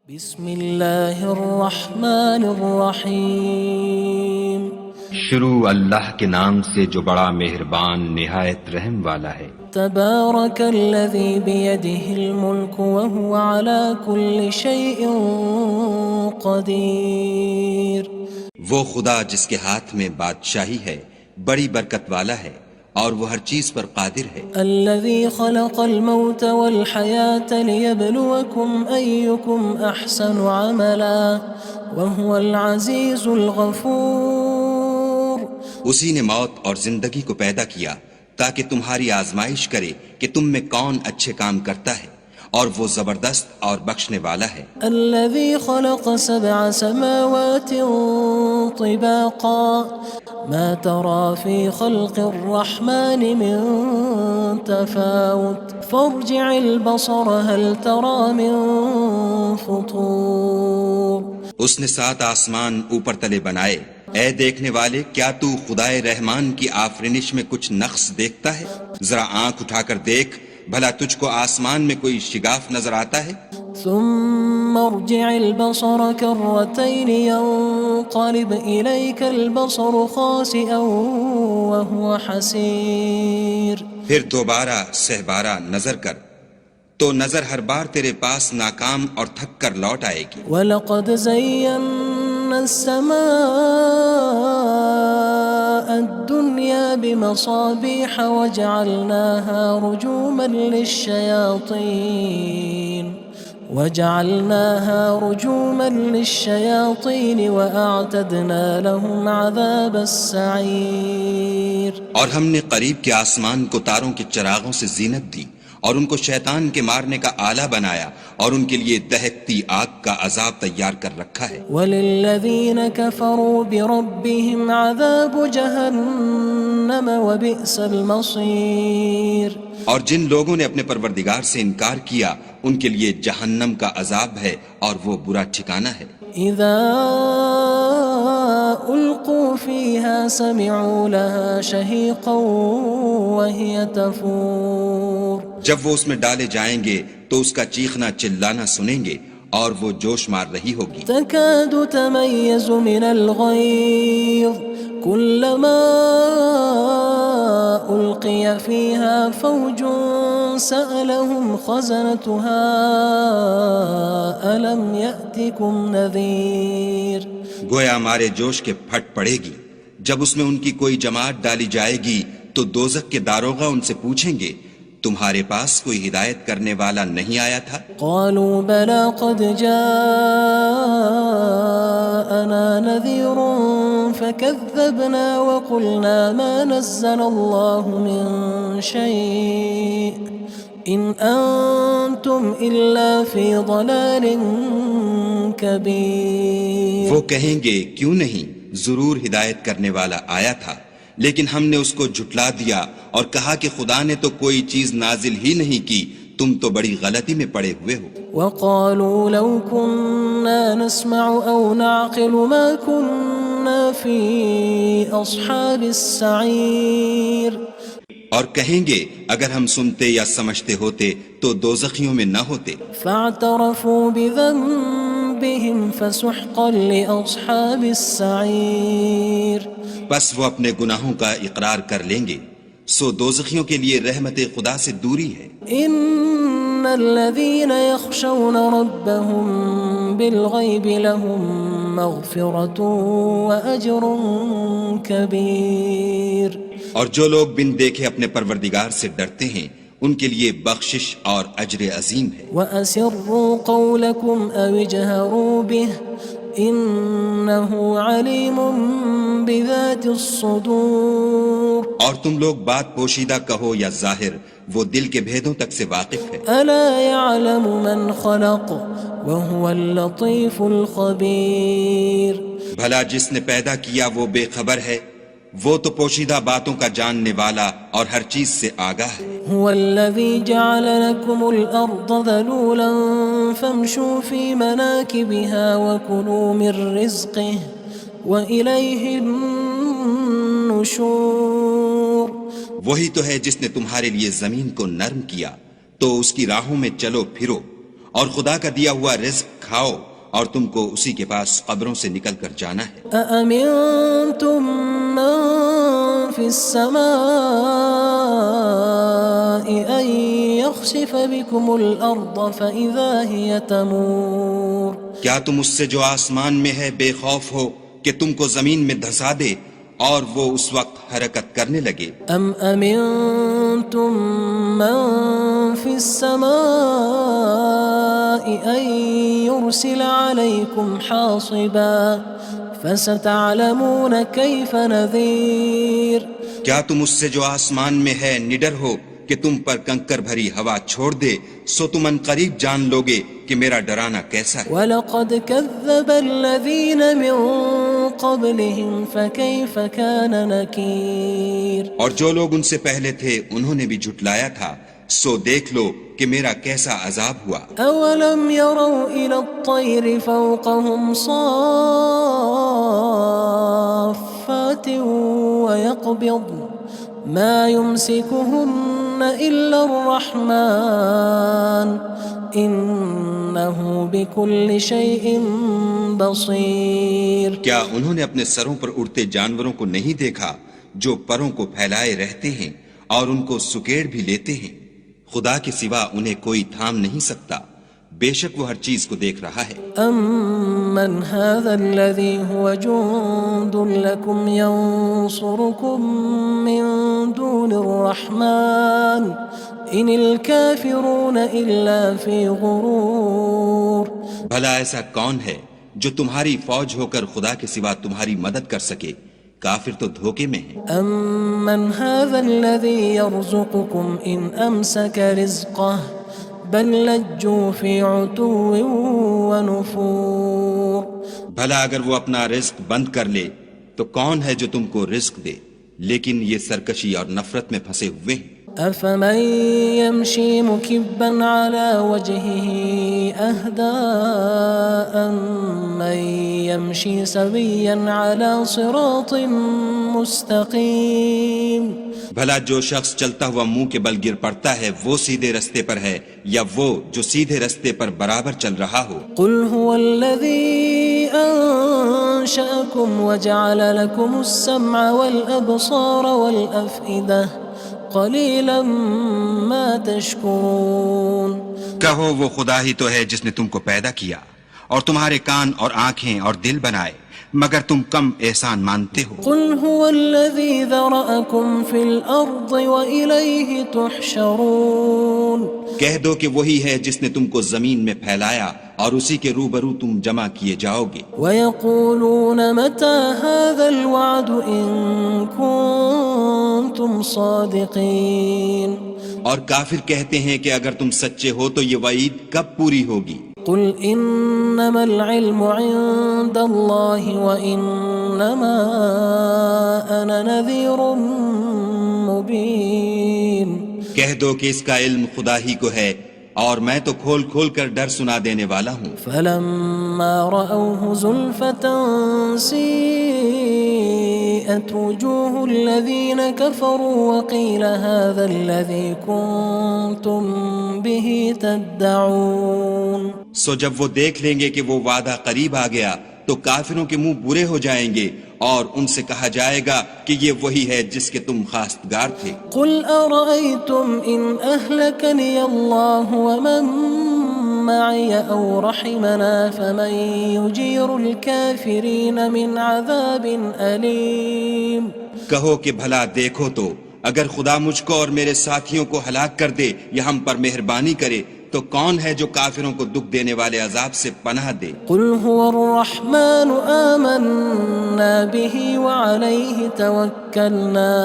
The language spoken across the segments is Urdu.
بسم اللہ الرحمن الرحیم شروع اللہ کے نام سے جو بڑا مہربان نہایت رحم والا ہے۔ تبارک الذی بیدہ الملک وہو علی کل شیء قدیر۔ وہ خدا جس کے ہاتھ میں بادشاہی ہے بڑی برکت والا ہے اور وہ ہر چیز پر قادر ہے۔ الذی خلق الموت والحیاة لیبلوکم ایکم احسن عملا وہو العزیز الغفور۔ اسی نے موت اور زندگی کو پیدا کیا تاکہ تمہاری آزمائش کرے کہ تم میں کون اچھے کام کرتا ہے، اور وہ زبردست اور بخشنے والا ہے۔ الذي خلق 7 سماوات طباقا ما ترى في خلق الرحمن من تفاوت فارجع البصر هل ترى من فطور۔ اس نے 7 آسمان اوپر تلے بنائے، اے دیکھنے والے کیا تو خدائے رحمان کی آفرینش میں کچھ نقص دیکھتا ہے؟ ذرا آنکھ اٹھا کر دیکھ، بھلا تجھ کو آسمان میں کوئی شگاف نظر آتا ہے؟ ثم ارجع البصر كرتين ينقلب إليك البصر خاسئا وهو حسير۔ پھر دوبارہ سہبارہ نظر کر تو نظر ہر بار تیرے پاس ناکام اور تھک کر لوٹ آئے گی۔ وَلَقَدْ زَيَّنَّا السَّمَاءَ الدُّنْيَا بِمَصَابِيحَ وَجَعَلْنَاهَا رُجُومًا لِلشَّيَاطِينِ وَأَعْتَدْنَا لَهُمْ عَذَابَ السَّعِيرِ۔ اور ہم نے قریب کے آسمان کو تاروں کے چراغوں سے زینت دی اور ان کو شیطان کے مارنے کا آلہ بنایا، اور ان کے لیے دہکتی آگ کا عذاب تیار کر رکھا ہے۔ وَلِلَّذِينَ كَفَرُوا بِرَبِّهِمْ عَذَابُ جَهَنَّمَ وَبِئْسَ الْمَصِيرُ۔ اور جن لوگوں نے اپنے پروردگار سے انکار کیا ان کے لیے جہنم کا عذاب ہے اور وہ برا ٹھکانہ ہے۔ اذا القوا فيها سمعوا لها شهيقا وهي تفور۔ جب وہ اس میں ڈالے جائیں گے تو اس کا چیخنا چلانا سنیں گے اور وہ جوش مار رہی ہوگی۔ تكاد تميز من الغيظ كلما ألقي فيها فوج سألهم خزنتها ألم يأتكم نذير۔ گویا مارے جوش کے پھٹ پڑے گی۔ جب اس میں ان کی کوئی جماعت ڈالی جائے گی تو دوزخ کے داروغہ ان سے پوچھیں گے تمہارے پاس کوئی ہدایت کرنے والا نہیں آیا تھا؟ قالوا بلى قد جاءنا نذير فكذبنا وقلنا ما نزل الله من شيء إن أنتم إلا في ضلال كبير۔ وہ کہیں گے کیوں نہیں، ضرور ہدایت کرنے والا آیا تھا، لیکن ہم نے اس کو جھٹلا دیا اور کہا کہ خدا نے تو کوئی چیز نازل ہی نہیں کی، تم تو بڑی غلطی میں پڑے ہوئے ہو۔ وقالوا لو كنا نسمع أو نعقل ما كنا في أصحاب السعير۔ اور کہیں گے اگر ہم سنتے یا سمجھتے ہوتے تو دوزخیوں میں نہ ہوتے۔ فاعترفوا بذنبهم فسحقا لأصحاب السعير۔ بس وہ اپنے گناہوں کا اقرار کر لیں گے، سو دوزخیوں کے لیے رحمت خدا سے دوری ہے۔ ان الذين يخشون ربهم بالغيب لهم مغفرة وأجر كبير۔ اور جو لوگ بن دیکھے اپنے پروردگار سے ڈرتے ہیں ان کے لیے بخشش اور اجر عظیم ہے۔ وأسروا قولكم أو اجهروا به إنه عليم بذات الصدور۔ اور تم لوگ بات پوشیدہ کہو یا ظاہر، وہ دل کے بھیدوں تک سے واقف ہے۔ ألا يعلم من خلق وهو اللطيف الخبير۔ بھلا جس نے پیدا کیا وہ بے خبر ہے، وہ تو پوشیدہ باتوں کا جاننے والا اور ہر چیز سے آگاہ ہے۔ هو الذي جعل لكم الأرض ذلولا فامشوا في مناكبها وكلوا من رزقه وإليه النشور۔ وہی تو ہے جس نے تمہارے لیے زمین کو نرم کیا تو اس کی راہوں میں چلو پھرو اور خدا کا دیا ہوا رزق کھاؤ اور تم کو اسی کے پاس قبروں سے نکل کر جانا ہے۔ أأمنتم من في السماء أن يخسف بكم الأرض فإذا هي تمور کیا تم اس سے جو آسمان میں ہے بے خوف ہو کہ تم کو زمین میں دھسا دے اور وہ اس وقت حرکت کرنے لگے؟ أم أمنتم من في السماء أن يرسل عليكم حاصبا فستعلمون كيف نذير کیا تم اس سے جو آسمان میں ہے نڈر ہو کہ تم پر کنکر بھری ہوا چھوڑ دے، سو تم ان قریب جان لوگے کہ میرا ڈرانا کیسا ہے۔ وَلَقَدْ كَذَّبَ الَّذِينَ مِن قَبْلِهِمْ فَكَيْفَ كَانَ نَكِيرٌ اور جو لوگ ان سے پہلے تھے انہوں نے بھی جھٹلایا تھا، سو دیکھ لو کہ میرا کیسا عذاب ہوا۔ أَوَلَمْ يَرَوْا إِلَى الطَّيْرِ فَوْقَهُمْ صَافَّاتٍ وَيَقْبِضْنَ مَا يُمْسِكُهُنَّ إِلَّا الرَّحْمَنُ إِنَّهُ بِكُلِّ شَيْءٍ بَصِيرٌ کیا انہوں نے اپنے سروں پر اڑتے جانوروں کو نہیں دیکھا جو پروں کو پھیلائے رہتے ہیں اور ان کو سکیڑ بھی لیتے ہیں؟ خدا کے سوا انہیں کوئی تھام نہیں سکتا، بے شک وہ ہر چیز کو دیکھ رہا ہے۔ أَمَّنْ هَذَا الَّذِي هُوَ جُندٌ لَكُمْ يَنصُرُكُم مِّن دُونِ الرَّحْمَنِ إِنِ الْكَافِرُونَ إِلَّا فِي غُرُورٍ بھلا ایسا کون ہے جو تمہاری فوج ہو کر خدا کے سوا تمہاری مدد کر سکے؟ کافر تو دھوکے میں ہیں۔ أَمَّنْ هَذَا الَّذِي يَرْزُقُكُمْ إِنْ أَمْسَكَ رِزْقَهُ بَلْ لَجُّوا فِي عُتُوٍّ وَنُفُورٍ بھلا اگر وہ اپنا رزق بند کر لے تو کون ہے جو تم کو رزق دے؟ لیکن یہ سرکشی اور نفرت میں پھنسے ہوئے ہیں۔ أَفَمَن يَمْشِي مُكِبًّا عَلَى وَجْهِهِ أَهْدَىٰ أَمَّن يَمْشِي سَوِيًّا عَلَى صِرَاطٍ مُّسْتَقِيمٍ بھلا جو شخص چلتا ہوا منہ کے بل گر پڑتا ہے وہ سیدھے رستے پر ہے یا وہ جو سیدھے رستے پر برابر چل رہا ہو؟ قُلْ هُوَ الَّذِي أَنشَأَكُمْ وَجَعَلَ لَكُمُ السَّمْعَ وَالْأَبْصَارَ وَالْأَفْئِدَةَ قَلِيلًا مَا تَشْكُرُونَ کہو وہ خدا ہی تو ہے جس نے تم کو پیدا کیا اور تمہارے کان اور آنکھیں اور دل بنائے، مگر تم کم احسان مانتے ہو۔ قُلْ هُوَ الَّذِي ذَرَأَكُمْ فِي الْأَرْضِ وَإِلَيْهِ تُحْشَرُونَ کہہ دو کہ وہی ہے جس نے تم کو زمین میں پھیلایا اور اسی کے روبرو تم جمع کیے جاؤ گے۔ وَيَقُولُونَ مَتَى هَذَا الْوَعْدُ إِن كُنتُمْ صَادِقِينَ اور کافر کہتے ہیں کہ اگر تم سچے ہو تو یہ وعید کب پوری ہوگی؟ قُلْ إِنَّمَا الْعِلْمُ عِندَ اللَّهِ وَإِنَّمَا أَنَا نَذِيرٌ مُّبِينٌ کہہ دو کہ اس کا علم خدا ہی کو ہے اور میں تو کھول کھول کر ڈر سنا دینے والا ہوں۔ فَلَمَّا رَأَوْهُ زُلْفَةً سِيئَتْ وُجُوهُ الَّذِينَ كَفَرُوا وَقِيلَ هَذَا الَّذِي كُنتُم بِهِ تَدَّعُونَ سو جب وہ دیکھ لیں گے کہ وہ وعدہ قریب آ گیا تو کافروں کے منہ برے ہو جائیں گے اور ان سے کہا جائے گا کہ یہ وہی ہے جس کے تم خواستگار تھے۔ قُلْ أَرَأَيْتُمْ إِنْ أَهْلَكَنِيَ اللَّهُ وَمَن مَّعِيَ أَوْ رَحِمَنَا فَمَن يُجِيرُ الْكَافِرِينَ مِنْ عَذَابٍ أَلِيمٍ کہو کہ بھلا دیکھو تو اگر خدا مجھ کو اور میرے ساتھیوں کو ہلاک کر دے یا ہم پر مہربانی کرے تو کون ہے جو کافروں کو دکھ دینے والے عذاب سے پناہ دے؟ قُلْ هُوَ الرَّحْمَنُ آمَنَّا بِهِ وَعَلَيْهِ تَوَكَّلْنَا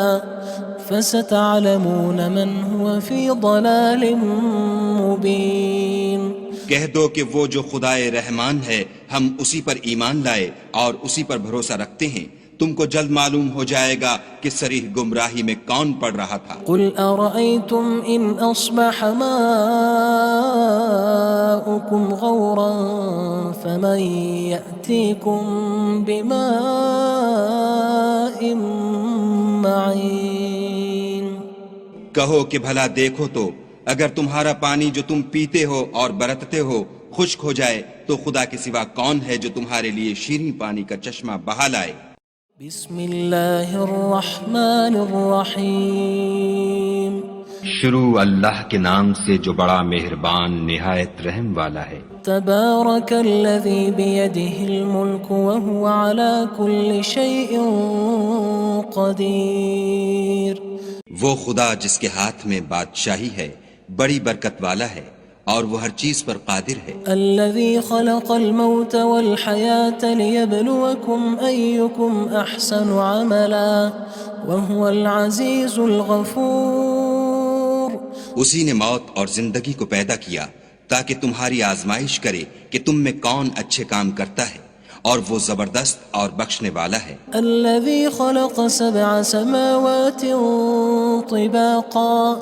فَسَتَعْلَمُونَ مَنْ هُوَ فِي ضَلَالٍ مُّبِينٍ کہہ دو کہ وہ جو خدائے رحمان ہے ہم اسی پر ایمان لائے اور اسی پر بھروسہ رکھتے ہیں، تم کو جلد معلوم ہو جائے گا کہ صریح گمراہی میں کون پڑ رہا تھا۔ قُلْ أَرَأَيْتُمْ إِنْ أَصْبَحَ مَاؤُكُمْ غَوْرًا فَمَن يَأْتِيكُم بِمَاءٍ مَّعِينٍ کہو کہ بھلا دیکھو تو اگر تمہارا پانی جو تم پیتے ہو اور برتتے ہو خشک ہو جائے تو خدا کے سوا کون ہے جو تمہارے لیے شیریں پانی کا چشمہ بہا لائے؟ بسم اللہ الرحمن الرحیم شروع اللہ کے نام سے جو بڑا مہربان نہایت رحم والا ہے۔ تبارک الذی بیدہ الملک وہو علی کل شیء قدیر۔ وہ خدا جس کے ہاتھ میں بادشاہی ہے بڑی برکت والا ہے اور وہ ہر چیز پر قادر ہے۔ الذي خلق الموت والحياة ليبلوكم أيكم أحسن عملا وهو العزيز الغفور۔ اسی نے موت اور زندگی کو پیدا کیا تاکہ تمہاری آزمائش کرے کہ تم میں کون اچھے کام کرتا ہے، اور وہ زبردست اور بخشنے والا ہے۔ الذي خلق 7 سماوات طباقا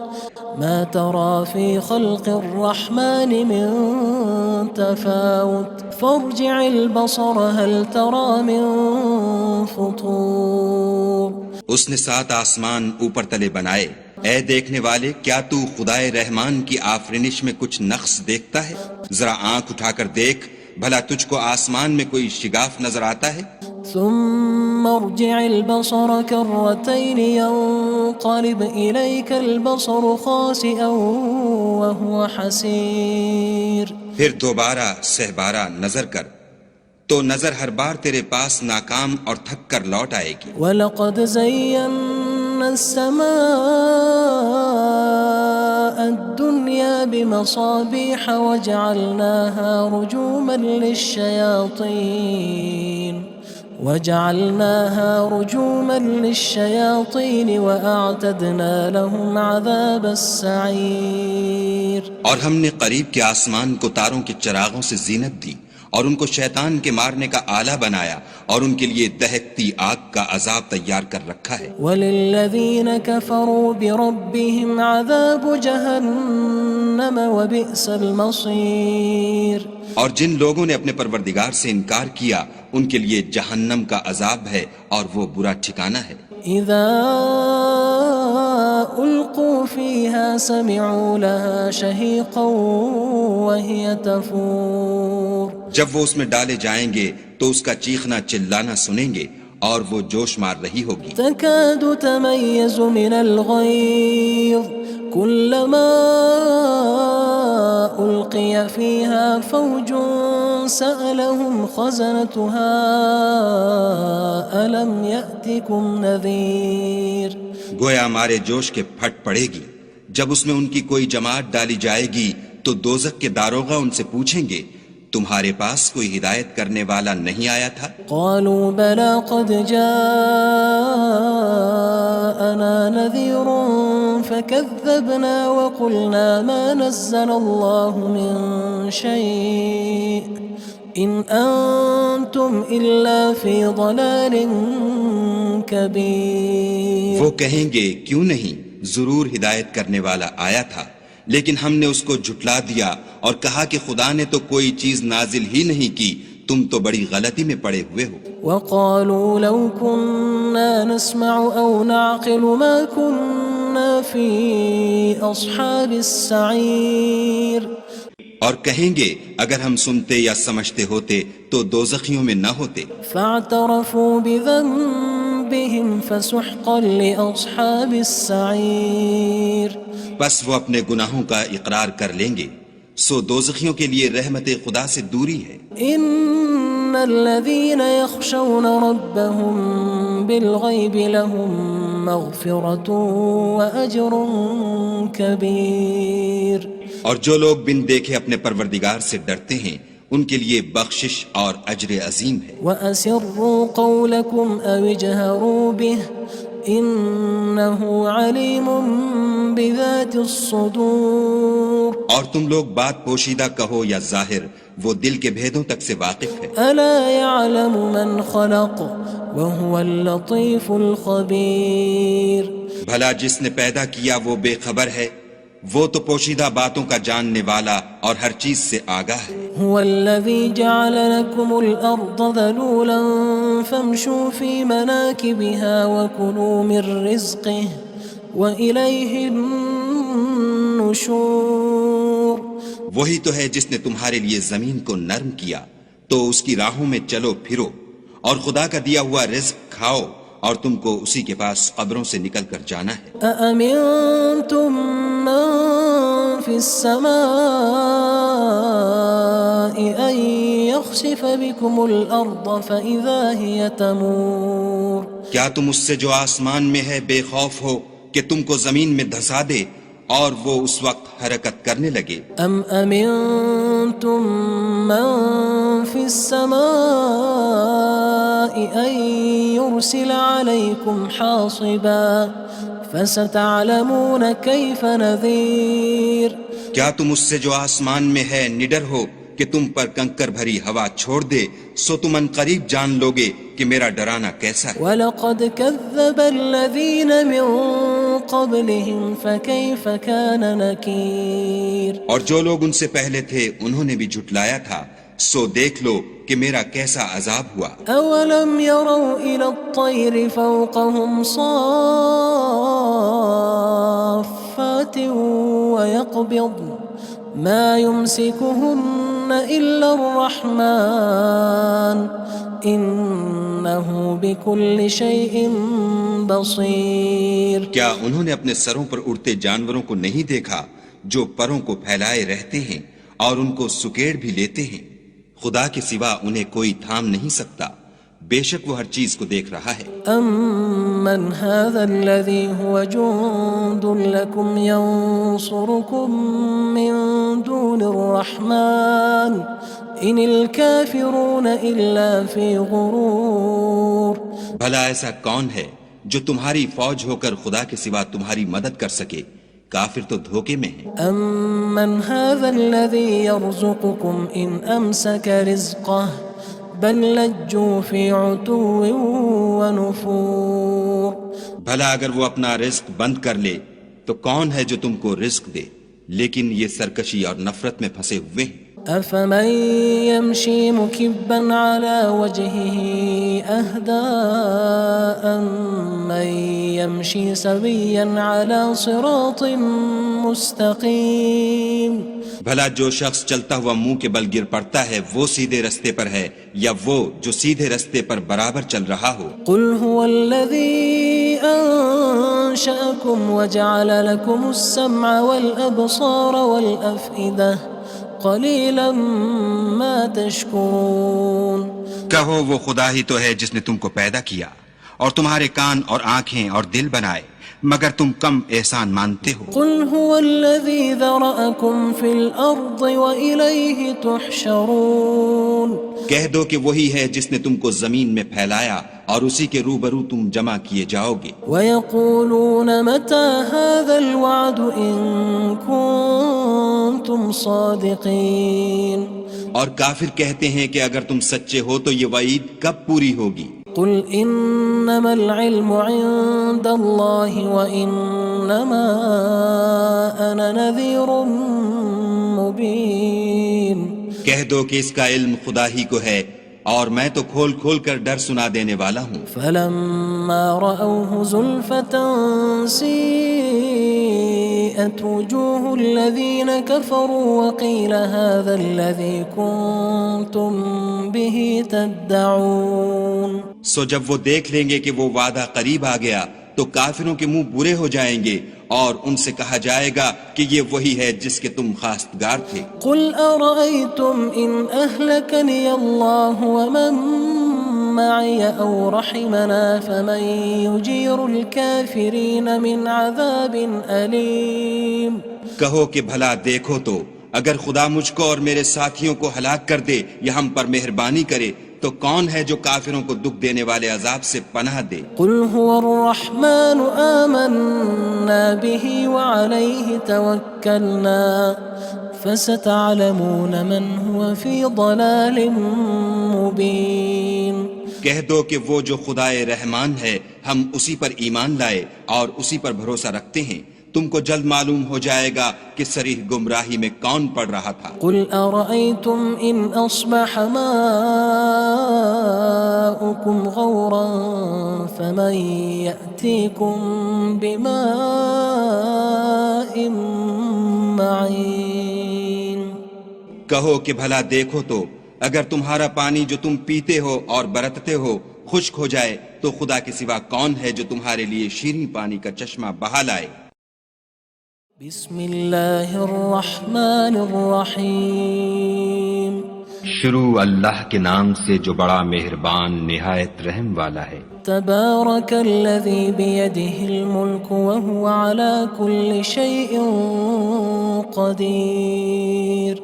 ما ترى في خلق الرحمن من تفاوت فارجع البصر هل ترى من فطور۔ اس نے 7 آسمان اوپر تلے بنائے، اے دیکھنے والے کیا تو خدائے رحمان کی آفرینش میں کچھ نقص دیکھتا ہے؟ ذرا آنکھ اٹھا کر دیکھ، بھلا تجھ کو آسمان میں کوئی شگاف نظر آتا ہے؟ ثم ارجع البصر كرتين ينقلب إليك البصر خاسئا وهو حسير۔ پھر دوبارہ سہبارہ نظر کر تو نظر ہر بار تیرے پاس ناکام اور تھک کر لوٹ آئے گی۔ وَلَقَدْ زَيَّنَّا السَّمَاءَ الدُّنْيَا بِمَصَابِيحَ وَجَعَلْنَاهَا رُجُومًا لِلشَّيَاطِينِ وَأَعْتَدْنَا لَهُمْ عَذَابَ السَّعِيرِ۔ اور ہم نے قریب کے آسمان کو تاروں کے چراغوں سے زینت دی اور ان کو شیطان کے مارنے کا آلہ بنایا اور ان کے لیے دہکتی آگ کا عذاب تیار کر رکھا ہے۔ وَلِلَّذِينَ كَفَرُوا بِرَبِّهِمْ عَذَابُ جَهَنَّمَ وَبِئْسَ الْمَصِيرُ۔ اور جن لوگوں نے اپنے پروردگار سے انکار کیا ان کے لیے جہنم کا عذاب ہے اور وہ برا ٹھکانہ ہے۔ اذا القوا فيها سمعوا لها شهيقا وهي تفور۔ جب وہ اس میں ڈالے جائیں گے تو اس کا چیخنا چلانا سنیں گے اور وہ جوش مار رہی ہوگی۔ تكاد تميز من الغيظ كلما ألقي فيها فوج سألهم خزنتها ألم يأتكم نذير۔ گویا مارے جوش کے پھٹ پڑے گی جب اس میں ان کی کوئی جماعت ڈالی جائے گی تو دوزخ کے داروغہ ان سے پوچھیں گے تمہارے پاس کوئی ہدایت کرنے والا نہیں آیا تھا؟ قالوا بلى قد جاءنا نذير فكذبنا وقلنا ما نزل الله من شيء إن أنتم إلا في ضلال كبير۔ وہ کہیں گے کیوں نہیں، ضرور ہدایت کرنے والا آیا تھا، لیکن ہم نے اس کو جھٹلا دیا اور کہا کہ خدا نے تو کوئی چیز نازل ہی نہیں کی، تم تو بڑی غلطی میں پڑے ہوئے ہو۔ وقالوا لو كنا نسمع أو نعقل ما كنا في أصحاب السعير۔ اور کہیں گے اگر ہم سنتے یا سمجھتے ہوتے تو دوزخیوں میں نہ ہوتے۔ فاعترفوا بذنبهم فسحقا لأصحاب السعير۔ بس وہ اپنے گناہوں کا اقرار کر لیں گے، سو دوزخیوں کے لیے رحمت خدا سے دوری ہے۔ ان الذين يخشون ربهم بالغيب لهم مغفرة وأجر كبير۔ اور جو لوگ بن دیکھے اپنے پروردگار سے ڈرتے ہیں ان کے لیے بخشش اور اجر عظیم ہے۔ وَأَسِرُّوا قَوْلَكُمْ أَوِ اجْهَرُوا بِهِ إِنَّهُ عَلِيمٌ بِذَاتِ الصُّدُورِ۔ اور تم لوگ بات پوشیدہ کہو یا ظاہر، وہ دل کے بھیدوں تک سے واقف ہے۔ أَلَا يَعْلَمُ مَنْ خَلَقَ وَهُوَ اللَّطِيفُ الْخَبِيرُ۔ بھلا جس نے پیدا کیا وہ بے خبر ہے، وہ تو پوشیدہ باتوں کا جاننے والا اور ہر چیز سے آگاہ ہے۔ هو الذي جعل لكم الأرض ذلولا فامشوا في مناكبها وكلوا من رزقه وإليه النشور۔ النشور وہی تو ہے جس نے تمہارے لیے زمین کو نرم کیا تو اس کی راہوں میں چلو پھرو، اور خدا کا دیا ہوا رزق کھاؤ، اور تم کو اسی کے پاس قبروں سے نکل کر جانا ہے۔ أأمنتم من في السماء أن يخسف بكم الأرض فإذا هي تمور کیا تم اس سے جو آسمان میں ہے بے خوف ہو کہ تم کو زمین میں دھسا دے اور وہ اس وقت حرکت کرنے لگے؟ أم أمنتم من في السماء أن يرسل عليكم حاصبا فستعلمون كيف نذير کیا تم اس سے جو آسمان میں ہے نڈر ہو کہ تم پر کنکر بھری ہوا چھوڑ دے، سو تم ان قریب جان لوگے کہ میرا ڈرانا کیسا ہے۔ وَلَقَدْ كَذَّبَ الَّذِينَ مِن قَبْلِهِمْ فَكَيْفَ كَانَ نَكِيرٌ اور جو لوگ ان سے پہلے تھے انہوں نے بھی جھٹلایا تھا، سو دیکھ لو کہ میرا کیسا عذاب ہوا۔ أَوَلَمْ يَرَوْا إِلَى الطَّيْرِ فَوْقَهُمْ صَافَّاتٍ وَيَقْبِضْنَ مَا يُمْسِكُهُنَّ إِلَّا الرَّحْمَنُ إِنَّهُ بِكُلِّ شَيْءٍ بَصِيرٌ کیا انہوں نے اپنے سروں پر اڑتے جانوروں کو نہیں دیکھا جو پروں کو پھیلائے رہتے ہیں اور ان کو سکیڑ بھی لیتے ہیں؟ خدا کے سوا انہیں کوئی تھام نہیں سکتا، بے شک وہ ہر چیز کو دیکھ رہا ہے۔ أَمَّنْ هَذَا الَّذِي هُوَ جُندٌ لَكُمْ يَنصُرُكُم مِّن دُونِ الرَّحْمَنِ إِنِ الْكَافِرُونَ إِلَّا فِي غُرُورٍ بھلا ایسا کون ہے جو تمہاری فوج ہو کر خدا کے سوا تمہاری مدد کر سکے؟ کافر تو دھوکے میں ہیں۔ أَمَّنْ هَذَا الَّذِي يَرْزُقُكُمْ إِنْ أَمْسَكَ رِزْقَهُ بَلْ لَجُّوا فِي عُتُوٍّ وَنُفُورٍ بھلا اگر وہ اپنا رزق بند کر لے تو کون ہے جو تم کو رزق دے؟ لیکن یہ سرکشی اور نفرت میں پھنسے ہوئے ہیں۔ أَفَمَن يَمْشِي مُكِبًّا عَلَى وَجْهِهِ أَهْدَىٰ أَمَّن يَمْشِي سَوِيًّا عَلَى صِرَاطٍ مُّسْتَقِيمٍ بھلا جو شخص چلتا ہوا منہ کے بل گر پڑتا ہے وہ سیدھے رستے پر ہے یا وہ جو سیدھے رستے پر برابر چل رہا ہو؟ قُلْ هُوَ الَّذِي أَنشَأَكُمْ وَجَعَلَ لَكُمُ السَّمْعَ وَالْأَبْصَارَ وَالْأَفْئِدَةَ قَلِيلًا مَا تَشْكُرُونَ کہو وہ خدا ہی تو ہے جس نے تم کو پیدا کیا اور تمہارے کان اور آنکھیں اور دل بنائے، مگر تم کم احسان مانتے ہو۔ قُلْ هُوَ الَّذِي ذَرَأَكُمْ فِي الْأَرْضِ وَإِلَيْهِ تُحْشَرُونَ کہہ دو کہ وہی ہے جس نے تم کو زمین میں پھیلایا اور اسی کے روبرو تم جمع کیے جاؤ گے۔ وَيَقُولُونَ مَتَى هَذَا الْوَعْدُ إِن كُنتُمْ صَادِقِينَ اور کافر کہتے ہیں کہ اگر تم سچے ہو تو یہ وعید کب پوری ہوگی؟ قُلْ إِنَّمَا الْعِلْمُ عِندَ اللَّهِ وَإِنَّمَا أَنَا نَذِيرٌ مُّبِينٌ کہہ دو کہ اس کا علم خدا ہی کو ہے اور میں تو کھول کھول کر ڈر سنا دینے والا ہوں۔ فَلَمَّا رَأَوْهُ زُلْفَةً سِيئَتْ وُجُوهُ الَّذِينَ كَفَرُوا وَقِيلَ هَذَا الَّذِي كُنتُم بِهِ تَدَّعُونَ سو جب وہ دیکھ لیں گے کہ وہ وعدہ قریب آ گیا تو کافروں کے منہ برے ہو جائیں گے اور ان سے کہا جائے گا کہ یہ وہی ہے جس کے تم خواستگار تھے۔ قُلْ أَرَأَيْتُمْ إِنْ أَهْلَكَنِيَ اللَّهُ وَمَن مَّعِيَ أَوْ رَحِمَنَا فَمَن يُجِيرُ الْكَافِرِينَ مِنْ عَذَابٍ أَلِيمٍ کہو کہ بھلا دیکھو تو اگر خدا مجھ کو اور میرے ساتھیوں کو ہلاک کر دے یا ہم پر مہربانی کرے تو کون ہے جو کافروں کو دکھ دینے والے عذاب سے پناہ دے؟ قُلْ هُوَ الرَّحْمَنُ آمَنَّا بِهِ وَعَلَيْهِ تَوَكَّلْنَا فَسَتَعْلَمُونَ مَنْ هُوَ فِي ضَلَالٍ مُّبِينٍ کہہ دو کہ وہ جو خدائے رحمان ہے ہم اسی پر ایمان لائے اور اسی پر بھروسہ رکھتے ہیں، تم کو جلد معلوم ہو جائے گا کہ صریح گمراہی میں کون پڑ رہا تھا۔ قُلْ أَرَأَيْتُمْ إِنْ أَصْبَحَ مَاؤُكُمْ غَوْرًا فَمَن يَأْتِيكُم بِمَاءٍ کہو کہ بھلا دیکھو تو اگر تمہارا پانی جو تم پیتے ہو اور برتتے ہو خشک ہو جائے تو خدا کے سوا کون ہے جو تمہارے لیے شیریں پانی کا چشمہ بہا لائے؟ بسم اللہ الرحمن الرحیم شروع اللہ کے نام سے جو بڑا مہربان نہایت رحم والا ہے۔ تبارک الذی بیدہ الملک وہو علی کل شیء قدیر۔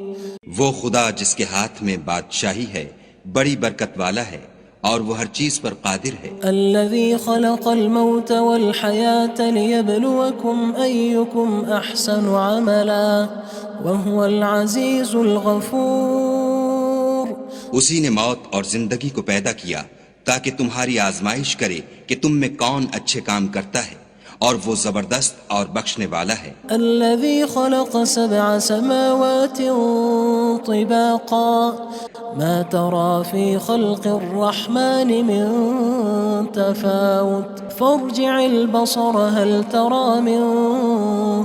وہ خدا جس کے ہاتھ میں بادشاہی ہے بڑی برکت والا ہے اور وہ ہر چیز پر قادر ہے۔ الذي خلق الموت والحياة ليبلوكم أيكم أحسن عملا وهو العزيز الغفور۔ اسی نے موت اور زندگی کو پیدا کیا تاکہ تمہاری آزمائش کرے کہ تم میں کون اچھے کام کرتا ہے اور وہ زبردست اور بخشنے والا ہے۔ الذي خلق 7 سماوات طباقا ما ترى في خلق الرحمن من تفاوت فارجع البصر هل ترى من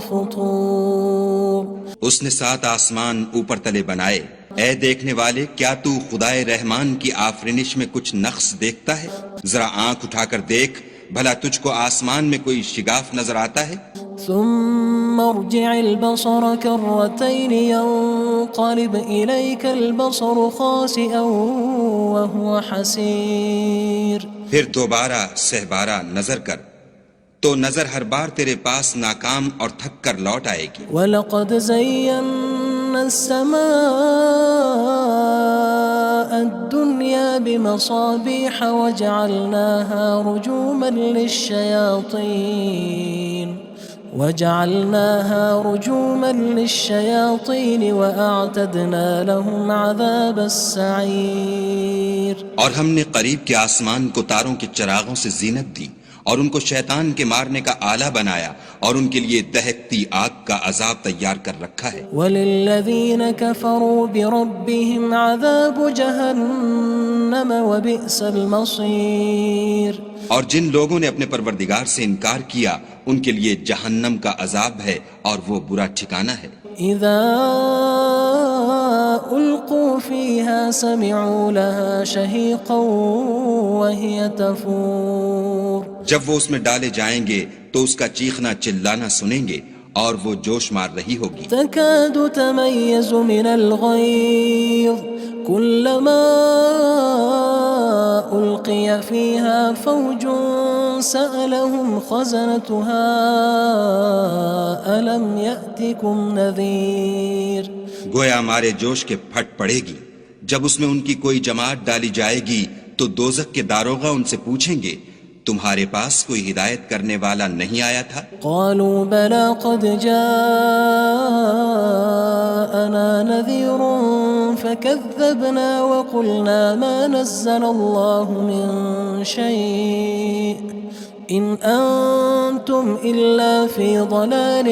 فطور۔ اس نے 7 آسمان اوپر تلے بنائے، اے دیکھنے والے کیا تو خدائے رحمان کی آفرینش میں کچھ نقص دیکھتا ہے؟ ذرا آنکھ اٹھا کر دیکھ بھلا تجھ کو آسمان میں کوئی شگاف نظر آتا ہے؟ ثم ارجع البصر كرتين ينقلب إليك البصر خاسئا وهو حسير۔ پھر دوبارہ سہبارہ نظر کر تو نظر ہر بار تیرے پاس ناکام اور تھک کر لوٹ آئے گی۔ وَلَقَدْ زَيَّنَّا السَّمَاءَ الدُّنْيَا بِمَصَابِيحَ وَجَعَلْنَاهَا رُجُومًا لِلشَّيَاطِينِ وَأَعْتَدْنَا لَهُمْ عَذَابَ السَّعِيرِ۔ اور ہم نے قریب کے آسمان کو تاروں کے چراغوں سے زینت دی اور ان کو شیطان کے مارنے کا آلہ بنایا اور ان کے لیے دہکتی آگ کا عذاب تیار کر رکھا ہے۔ وَلِلَّذِينَ كَفَرُوا بِرَبِّهِمْ عَذَابُ جَهَنَّمَ وَبِئْسَ الْمَصِيرُ۔ اور جن لوگوں نے اپنے پروردگار سے انکار کیا ان کے لیے جہنم کا عذاب ہے اور وہ برا ٹھکانہ ہے۔ اذا القوا فيها سمعوا لها شهيقا وهي تفور۔ جب وہ اس میں ڈالے جائیں گے تو اس کا چیخنا چلانا سنیں گے اور وہ جوش مار رہی ہوگی۔ تكاد تميز من الغيظ كلما ألقي فيها فوج سألهم خزنتها ألم يأتكم نذير۔ گویا مارے جوش کے پھٹ پڑے گی جب اس میں ان کی کوئی جماعت ڈالی جائے گی تو دوزخ کے داروغہ ان سے پوچھیں گے تمہارے پاس کوئی ہدایت کرنے والا نہیں آیا تھا؟ قالوا بلى قد جاءنا نذير فكذبنا وقلنا ما نزل الله من شيء إن أنتم إلا في ضلال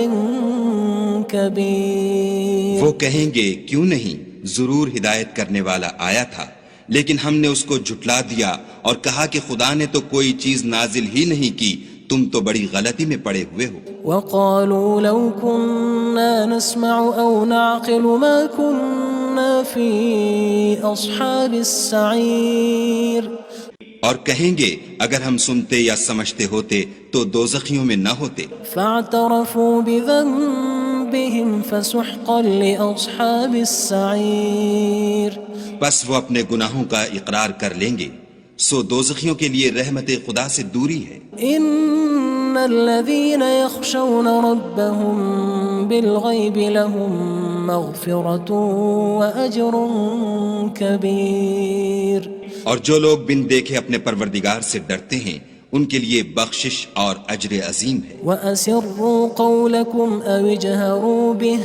كبير۔ وہ کہیں گے کیوں نہیں، ضرور ہدایت کرنے والا آیا تھا لیکن ہم نے اس کو جھٹلا دیا اور کہا کہ خدا نے تو کوئی چیز نازل ہی نہیں کی، تم تو بڑی غلطی میں پڑے ہوئے ہو۔ وقالوا لو كنا نسمع أو نعقل ما كنا في أصحاب السعير۔ اور کہیں گے اگر ہم سنتے یا سمجھتے ہوتے تو دوزخیوں میں نہ ہوتے۔ فاعترفوا بذنبهم فسحقا لأصحاب السعير۔ بس وہ اپنے گناہوں کا اقرار کر لیں گے، سو دوزخیوں کے لیے رحمت خدا سے دوری ہے۔ ان الذين يخشون ربهم بالغيب لهم مغفرة وأجر كبير۔ اور جو لوگ بن دیکھے اپنے پروردگار سے ڈرتے ہیں ان کے لیے بخشش اور اجر عظیم ہے۔ وَأَسِرُّوا قَوْلَكُمْ أَوِ اجْهَرُوا بِهِ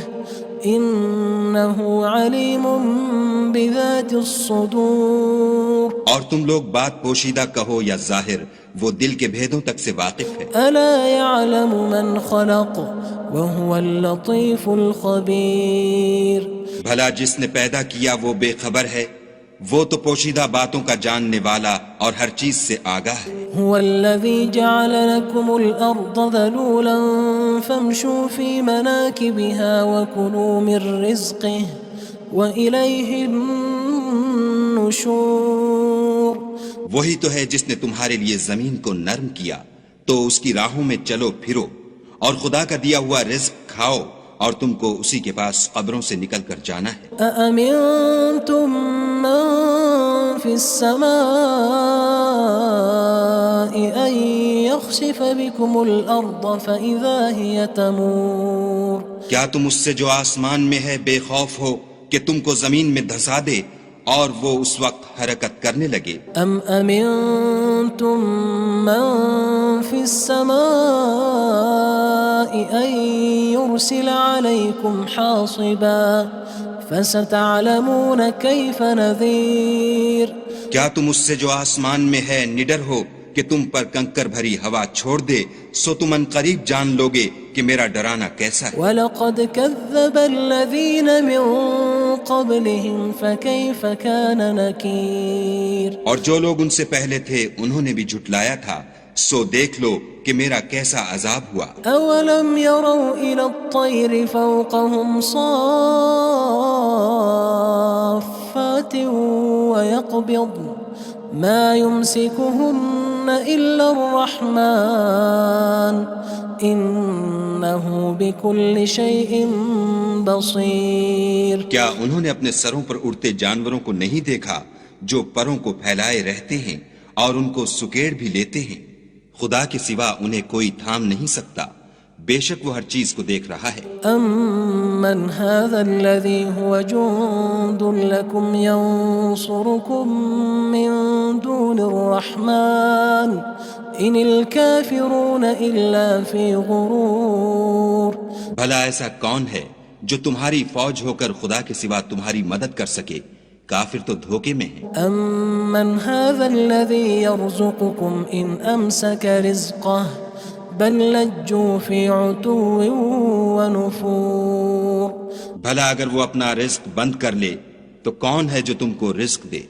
إِنَّهُ عَلِيمٌ بِذَاتِ الصُّدُورِ۔ اور تم لوگ بات پوشیدہ کہو یا ظاہر، وہ دل کے بھیدوں تک سے واقف ہے۔ أَلَا يَعْلَمُ مَنْ خَلَقَ وَهُوَ اللَّطِيفُ الْخَبِيرُ۔ بھلا جس نے پیدا کیا وہ بے خبر ہے، وہ تو پوشیدہ باتوں کا جاننے والا اور ہر چیز سے آگاہ ہے۔ هو الذي جعل لكم الأرض ذلولا فامشوا في مناكبها وكلوا من رزقه وإليه النشور. وہی تو ہے جس نے تمہارے لیے زمین کو نرم کیا تو اس کی راہوں میں چلو پھرو، اور خدا کا دیا ہوا رزق کھاؤ، اور تم کو اسی کے پاس قبروں سے نکل کر جانا ہے. أأمنتم من في السماء أن يخسف بكم الأرض فإذا هي تمور. کیا تم اس سے جو آسمان میں ہے بے خوف ہو کہ تم کو زمین میں دھسا دے اور وہ اس وقت حرکت کرنے لگے؟ أم أمنتم من في السماء أن يرسل عليكم حاصبا فستعلمون كيف نذير. کیا تم اس سے جو آسمان میں ہے نڈر ہو کہ تم پر کنکر بھری ہوا چھوڑ دے، سو تم ان قریب جان لوگے کہ میرا ڈرانا کیسا ہے. وَلَقَدْ كَذَّبَ الَّذِينَ مِن قَبْلِهِمْ فَكَيْفَ كَانَ نَكِيرٌ. اور جو لوگ ان سے پہلے تھے انہوں نے بھی جھٹلایا تھا، سو دیکھ لو کہ میرا کیسا عذاب ہوا. أَوَلَمْ يَرَوْا إِلَى الطَّيْرِ فَوْقَهُمْ صَافَّاتٍ وَيَقْبِضْنَ مَا يُمْسِكُهُنَّ إِلَّا الرَّحْمَنُ إِنَّهُ بِكُلِّ شَيْءٍ بَصِيرٌ. کیا انہوں نے اپنے سروں پر اڑتے جانوروں کو نہیں دیکھا جو پروں کو پھیلائے رہتے ہیں اور ان کو سکیڑ بھی لیتے ہیں؟ خدا کے سوا انہیں کوئی تھام نہیں سکتا، بے شک وہ ہر چیز کو دیکھ رہا ہے. أَمَّنْ هَذَا الَّذِي هُوَ جُندٌ لَكُمْ يَنصُرُكُم مِّن دُونِ الرَّحْمَنِ إِنِ الْكَافِرُونَ إِلَّا فِي غُرُورٍ. بھلا ایسا کون ہے جو تمہاری فوج ہو کر خدا کے سوا تمہاری مدد کر سکے؟ کافر تو دھوکے میں ہیں. أَمَّنْ هَذَا الَّذِي يَرْزُقُكُمْ إِنْ أَمْسَكَ رِزْقَهُ بَلْ لَجُّوا فِي عُتُوٍّ وَنُفُورٍ. بھلا اگر وہ اپنا رزق بند کر لے تو کون ہے جو تم کو رزق دے؟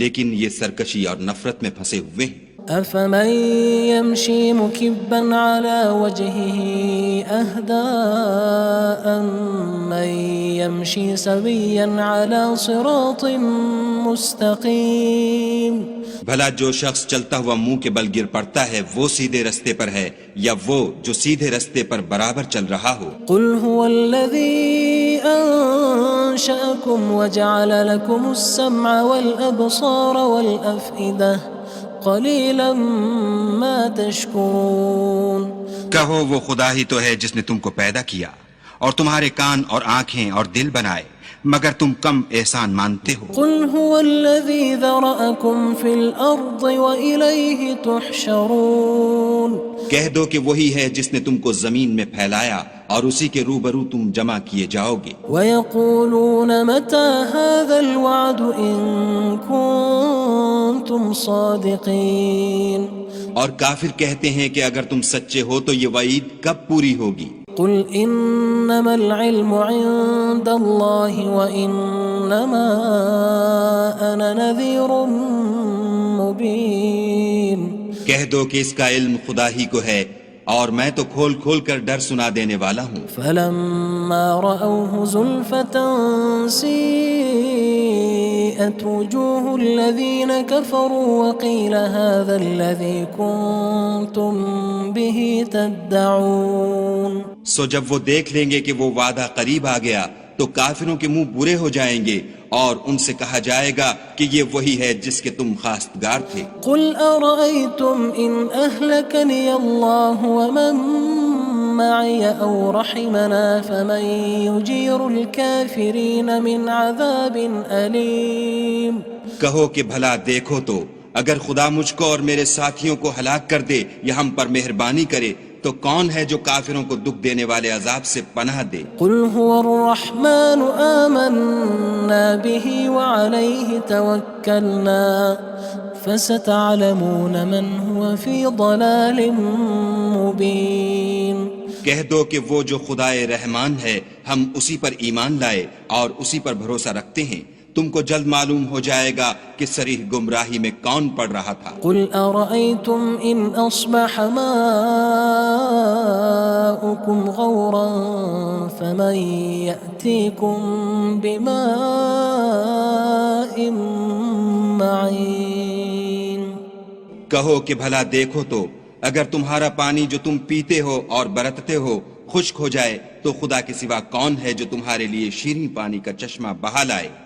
لیکن یہ سرکشی اور نفرت میں پھنسے ہوئے ہیں. أَفَمَن يَمْشِي مُكِبًّا عَلَى وَجْهِهِ أَهْدَىٰ أَمَّن يَمْشِي سَوِيًّا عَلَى صِرَاطٍ مُّسْتَقِيمٍ. بھلا جو شخص چلتا ہوا منہ کے بل گر پڑتا ہے وہ سیدھے رستے پر ہے یا وہ جو سیدھے رستے پر برابر چل رہا ہو؟ قُلْ هُوَ الَّذِي أَنشَأَكُمْ وَجَعَلَ لَكُمُ السَّمْعَ وَالْأَبْصَارَ وَالْأَفْئِدَةَ قَلِيلًا مَا تَشْكُرُونَ. کہو وہ خدا ہی تو ہے جس نے تم کو پیدا کیا اور تمہارے کان اور آنکھیں اور دل بنائے، مگر تم کم احسان مانتے ہو. قُلْ هُوَ الَّذِي ذَرَأَكُمْ فِي الْأَرْضِ وَإِلَيْهِ تُحْشَرُونَ. کہہ دو کہ وہی ہے جس نے تم کو زمین میں پھیلایا اور اسی کے روبرو تم جمع کیے جاؤ گے. وَيَقُولُونَ مَتَى هَذَا الْوَعْدُ إِن كُنتُمْ صَادِقِينَ. اور کافر کہتے ہیں کہ اگر تم سچے ہو تو یہ وعید کب پوری ہوگی؟ قُلْ إِنَّمَا الْعِلْمُ عِندَ اللَّهِ وَإِنَّمَا أَنَا نَذِيرٌ مُّبِينٌ. کہہ دو کہ اس کا علم خدا ہی کو ہے اور میں تو کھول کھول کر ڈر سنا دینے والا ہوں. فَلَمَّا رَأَوْهُ زُلْفَةً سِيئَتْ وُجُوهُ الَّذِينَ كَفَرُوا وَقِيلَ هَذَا الَّذِي كُنتُم بِهِ تَدَّعُونَ. سو جب وہ دیکھ لیں گے کہ وہ وعدہ قریب آ گیا تو کافروں کے منہ برے ہو جائیں گے اور ان سے کہا جائے گا کہ یہ وہی ہے جس کے تم خواستگار تھے. قُلْ أَرَأَيْتُمْ إِنْ أَهْلَكَنِيَ اللَّهُ وَمَن مَّعِيَ أَوْ رَحِمَنَا فَمَن يُجِيرُ الْكَافِرِينَ مِنْ عَذَابٍ أَلِيمٍ. کہو کہ بھلا دیکھو تو اگر خدا مجھ کو اور میرے ساتھیوں کو ہلاک کر دے یا ہم پر مہربانی کرے تو کون ہے جو کافروں کو دکھ دینے والے عذاب سے پناہ دے؟ قُلْ هُوَ الرَّحْمَنُ آمَنَّا بِهِ وَعَلَيْهِ تَوَكَّلْنَا فَسَتَعْلَمُونَ مَنْ هُوَ فِي ضَلَالٍ مُّبِينٍ. کہہ دو کہ وہ جو خدائے رحمان ہے ہم اسی پر ایمان لائے اور اسی پر بھروسہ رکھتے ہیں، تم کو جلد معلوم ہو جائے گا کہ صریح گمراہی میں کون پڑ رہا تھا۔ قل أرأيتم إن أصبح ماؤكم غورا فمن يأتيكم بماء معين۔ کہو کہ بھلا دیکھو تو اگر تمہارا پانی جو تم پیتے ہو اور برتتے ہو خشک ہو جائے تو خدا کے سوا کون ہے جو تمہارے لیے شیریں پانی کا چشمہ بہا لائے۔